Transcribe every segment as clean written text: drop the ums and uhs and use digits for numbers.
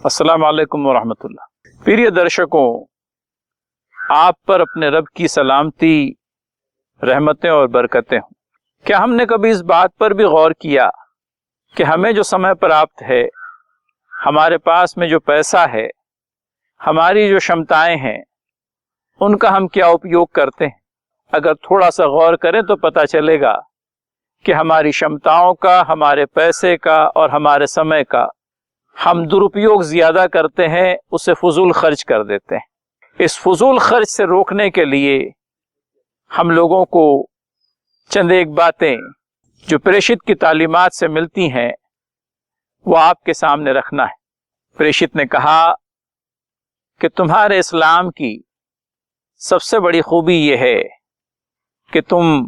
अस्सलाम वालेकुम वरहमतुल्लाह। प्रिय दर्शकों, आप पर अपने रब की सलामती, रहमतें और बरकतें हों। क्या हमने कभी इस बात पर भी गौर किया कि हमें जो समय प्राप्त है, हमारे पास में जो पैसा है, हमारी जो क्षमताएं हैं, उनका हम क्या उपयोग करते हैं? अगर थोड़ा सा गौर करें तो पता चलेगा कि हमारी क्षमताओं का, हमारे पैसे का और हमारे समय का हम दुरुपयोग ज्यादा करते हैं, उसे फजूल खर्च कर देते हैं। इस फजूल खर्च से रोकने के लिए हम लोगों को चंद एक बातें जो प्रेषित की तालीमात से मिलती हैं वो आपके सामने रखना है। प्रेषित ने कहा कि तुम्हारे इस्लाम की सबसे बड़ी खूबी यह है कि तुम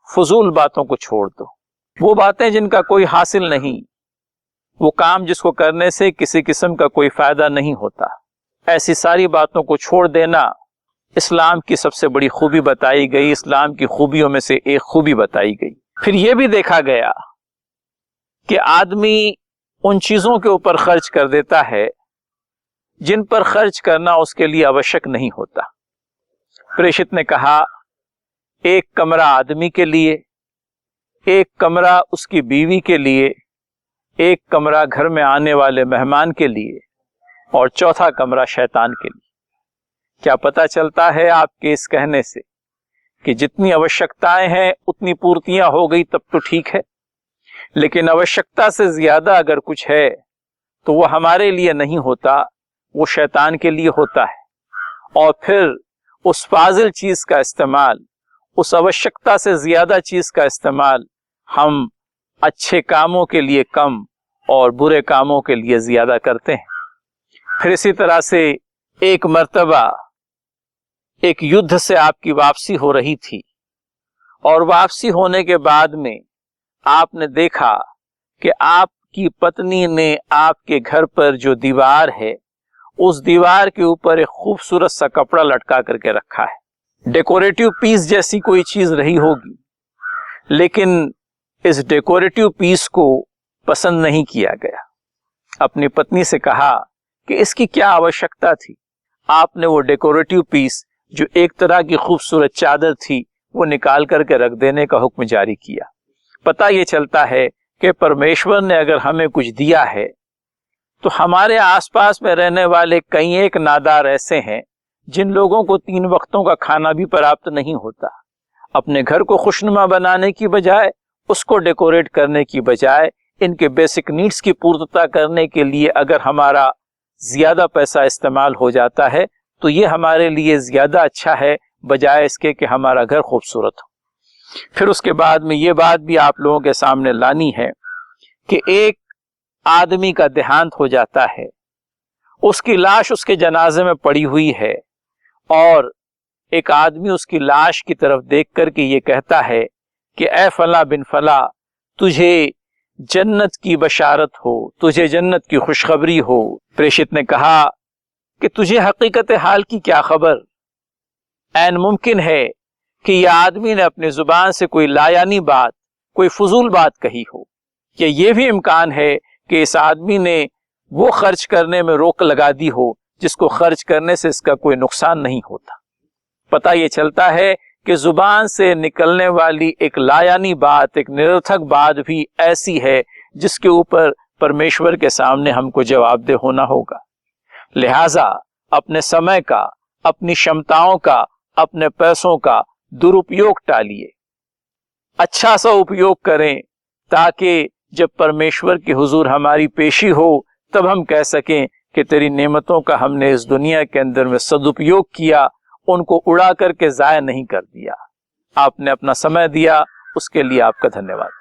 फजूल बातों को छोड़ दो। वो बातें जिनका कोई हासिल नहीं, वो काम जिसको करने से किसी किस्म का कोई फायदा नहीं होता, ऐसी सारी बातों को छोड़ देना इस्लाम की सबसे बड़ी खूबी बताई गई, इस्लाम की खूबियों में से एक खूबी बताई गई। फिर यह भी देखा गया कि आदमी उन चीजों के ऊपर खर्च कर देता है जिन पर खर्च करना उसके लिए आवश्यक नहीं होता। प्रेषित ने कहा, एक कमरा आदमी के लिए, एक कमरा उसकी बीवी के लिए, एक कमरा घर में आने वाले मेहमान के लिए और चौथा कमरा शैतान के लिए। क्या पता चलता है आपके इस कहने से कि जितनी आवश्यकताएं हैं उतनी पूर्तियां हो गई तब तो ठीक है, लेकिन आवश्यकता से ज्यादा अगर कुछ है तो वो हमारे लिए नहीं होता, वो शैतान के लिए होता है। और फिर उस फाजिल चीज का इस्तेमाल, उस आवश्यकता से ज्यादा चीज का इस्तेमाल हम अच्छे कामों के लिए कम और बुरे कामों के लिए ज्यादा करते हैं। फिर इसी तरह से एक मर्तबा एक युद्ध से आपकी वापसी हो रही थी और वापसी होने के बाद में आपने देखा कि आपकी पत्नी ने आपके घर पर जो दीवार है, उस दीवार के ऊपर एक खूबसूरत सा कपड़ा लटका करके रखा है। डेकोरेटिव पीस जैसी कोई चीज रही होगी, लेकिन इस डेकोरेटिव पीस को पसंद नहीं किया गया। अपनी पत्नी से कहा कि इसकी क्या आवश्यकता थी। आपने वो डेकोरेटिव पीस जो एक तरह की खूबसूरत चादर थी वो निकाल करके रख देने का हुक्म जारी किया। पता ये चलता है कि परमेश्वर ने अगर हमें कुछ दिया है तो हमारे आसपास में रहने वाले कई एक नादार ऐसे हैं जिन लोगों को 3 वक्तों का खाना भी प्राप्त नहीं होता। अपने घर को खुशनुमा बनाने की बजाय, उसको डेकोरेट करने की बजाय, इनके बेसिक नीड्स की पूर्तता करने के लिए अगर हमारा ज्यादा पैसा इस्तेमाल हो जाता है तो ये हमारे लिए ज्यादा अच्छा है बजाय इसके कि हमारा घर खूबसूरत हो। फिर उसके बाद में ये बात भी आप लोगों के सामने लानी है कि एक आदमी का देहांत हो जाता है, उसकी लाश उसके जनाजे में पड़ी हुई है और एक आदमी उसकी लाश की तरफ देख करके ये कहता है कि ए फला बिन फला, तुझे जन्नत की बशारत हो, तुझे जन्नत की खुशखबरी हो। प्रेषित ने कहा कि तुझे हकीकत हाल की क्या खबर? ऐन मुमकिन है कि यह आदमी ने अपनी जुबान से कोई लायानी बात, कोई फजूल बात कही हो, या यह भी इम्कान है कि इस आदमी ने वो खर्च करने में रोक लगा दी हो जिसको खर्च करने से इसका कोई नुकसान नहीं होता। पता ये चलता है कि जुबान से निकलने वाली एक लायानी बात, एक निरर्थक बात भी ऐसी है जिसके ऊपर परमेश्वर के सामने हमको जवाबदेह होना होगा। लिहाजा अपने समय का, अपनी क्षमताओं का, अपने पैसों का दुरुपयोग टालिए, अच्छा सा उपयोग करें ताकि जब परमेश्वर के हुजूर हमारी पेशी हो तब हम कह सकें कि तेरी नेमतों का हमने इस दुनिया के अंदर में सदुपयोग किया, उनको उड़ा करके जाया नहीं कर दिया। आपने अपना समय दिया, उसके लिए आपका धन्यवाद।